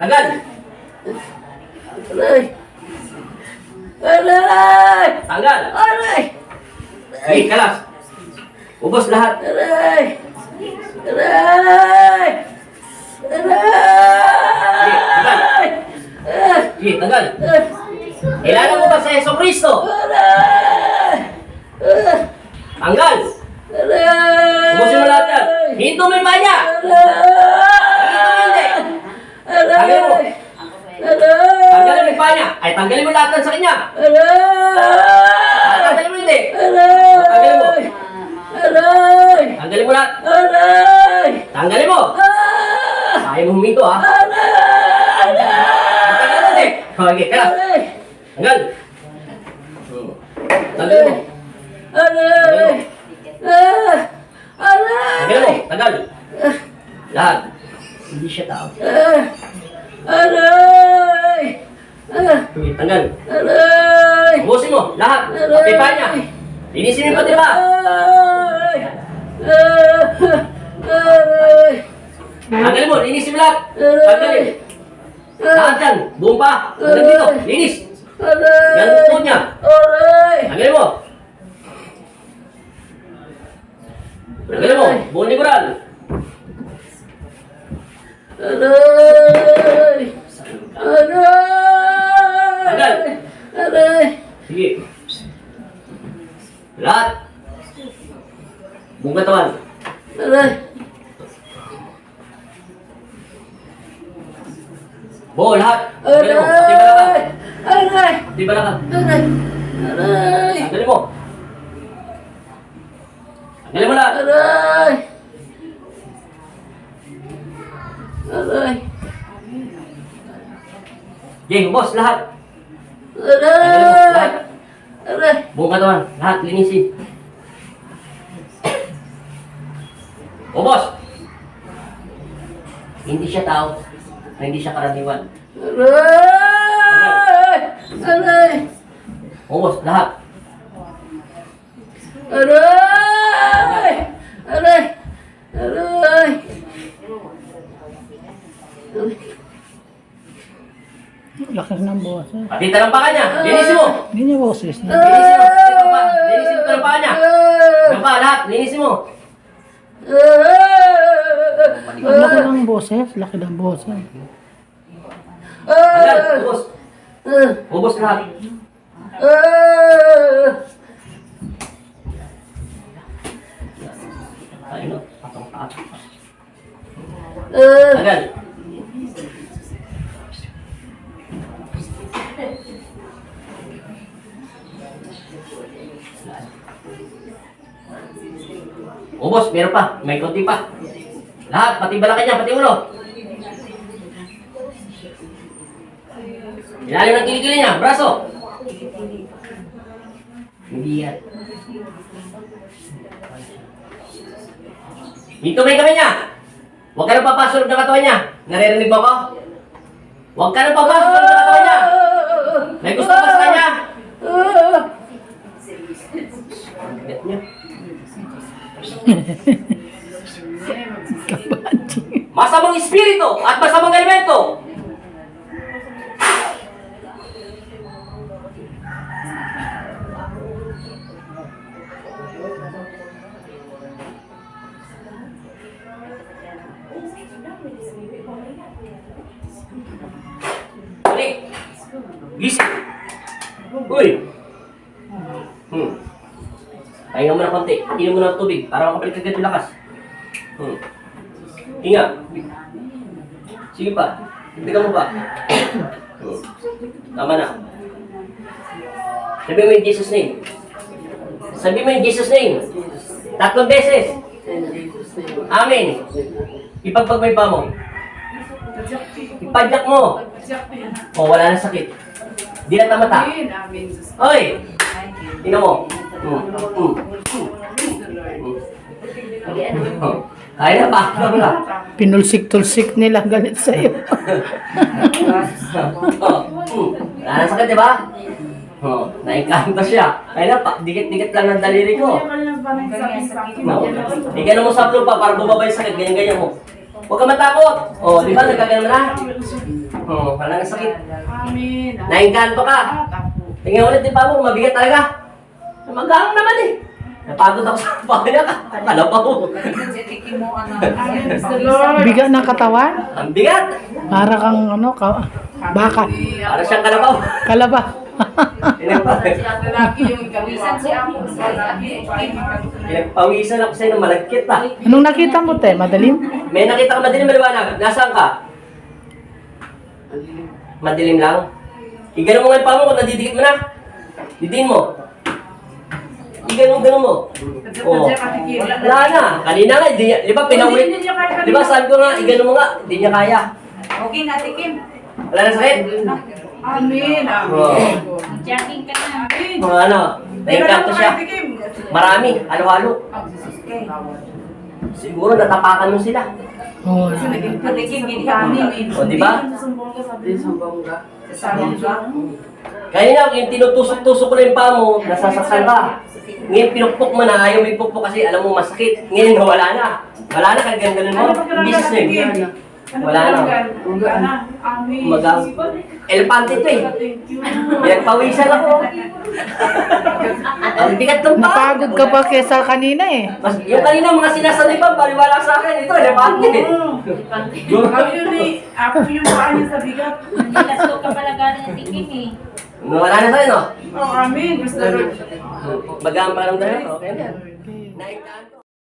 Tagal! Aray! Aray! Tanggal! Aray! Sige, kalas! Ubos lahat! Aray! Aray! Aray! Sige, tanggal! Kilala mo ba sa Yeso Cristo? Aray! Tanggal! Aray! Ubusin mo lahat yan! Hinto mo yung banya! Tanggalin mo! Aray! Tanggalin mo yung banya! Ay, tanggalin mo lahat yan sa kanya! Aray! Tanggalin mo hindi! Aray! Aray! Tanggalin mo lahat! Aray! Tanggalin mo! Kaya mo huminto ha! Tanggalin mo hindi! Okay, kalas! Aray! Tanggal! Tanggalin mo! Aray! Aray! Tanggalin mo! Tanggal! Lahat! Hindi siya tao. Aray! Sige, tanggal! Aray! Ubusin mo! Lahat! Pati pa niya! Linisin mo yung pati pa! Aray! Aray! Tanggalin mo! Linisin mo lahat! Tanggalin! Lahat yan! Buong pa! Hanggang dito! Linis! Aray! Yan ang tuhod niya! Aray! Tanggalin mo! Tanggalin mo! Buong likuran! Aray! Aray! Tanggal! Aray! Sige! Lahat! Buong katawan! Aray! Buo lahat! Tanggalin mo! Pati balakang! Aray! Pati balakang! Aray! Aray! Tanggalin mo! Tanggalin mo lahat! Aray! Aray! Jeng, boss, lahat! Tanggalin mo! Lahat! Aray! Aray! Buong katawan! Lahat! Linisin! O boss! Hindi siya tao. Hindi siya karaniwan. Aray! Aray! O boss, lahat! Aray! Aray! Aray! Lakas ng boses. Pati talampakan niya! Linisin mo! Hindi niya boses niya. Linisin mo! Linisin mo talampakan niya! Talapa, lahat! Linisin mo! Ang laki ng boses. Laki ng boses. Agad! Ubos! Ubos lahat! Ayun o, patong taat. Agad! Ubos, meron pa. May konti pa. Lahat, pati balakang niya, pati ulo. Ilalim ng kilikili niya, braso. Hindi yan. Dito may kamay niya. Huwag ka nang papasulog ng katawan niya. Naririnig mo ko? Huwag ka nang papasulog ng katawan niya. May gusto ka sa kanya. Bigat niya. Masamang espiritu at masamang elemento. Balik. Gising. Uy. Pahinga mo na konti. Inom mo na ng tubig para makabalik agad yung lakas. Hinga. Sige pa. Tignan mo pa. Tama na. Sabi mo in Jesus' name. Sabi mo in Jesus' name. 3 beses. Amen. Ipagpag mo yung paa mo. Ipadyak mo. O, wala na sakit. Di na tamata. Oy! Tingnan mo. Kaya na pa. Pinulsik-tulsik nila galit sa'yo. Wala na sakit, di ba? Naikanta siya. Kaya na pa. Dikit-dikit lang ng daliri ko. Bigyan mo sa pa para bumaba yung sakit. Ganyan-ganyan mo. Huwag ka matakot. O, di ba? Nagkagano na? Oh, wala nang sakit. Amin. Naingkanto ka. Tingnan ulit yung paa mo, mabigat talaga. Magaan naman eh. Napagod ako sa paa niya ka. Kala pa ko. Amin, Mr. Lord. Bigat ng katawan? Ang bigat. Para kang ano, baka. Para siyang kalabaw. Kalaba. Lalaki yung ikawisan si Amo. Pawisan ako sa'yo ng malagkit ah. Anong nakita mo, te? Madalim? May nakita ka madilim maliwanag. Nasaan ka? Madilim lang. Igano mo nga yung paa mo kung nadidikit mo na. Didiin mo. Igano mo. Oh. Wala na. Kanina nga, di ba pinaulit? Di ba sabi ko nga, igano mo nga, hindi niya kaya. Okay, natikim. Wala na sakit? Amin. Oh. Jogging ka na. Amin. Mga ano, naingkanto siya. Marami, halo-halo. Siguro natapakan mo sila. Oo. Natikim, hindi amin. O, di ba? Sumbong ka. Kanina, yung tinutusok-tusok ko na yung paa mo, nasasaktan ka. Ngayon, pinukpok mo na, ayaw may pukpok kasi alam mo masakit. Ngayon, wala na. Wala na, kaya ganun mo. Business na yun. Wala na. Amin. Magang. Elepante ito eh. Pinagpawisan ako. Ang bigat ng paa. Napagod ka pa kesa kanina eh. Yung kanina, mga sinasanay pa, baliwala sa akin. Ito, elepante. Kami yun eh. Ako yung paa niya sa bigat. Nilasto ka pala galing ng tikim eh. Wala na sa'yo, no? Oh, amin. Mr. Lord. Bagaan pa lang tayo. Okay na. Naingkanto.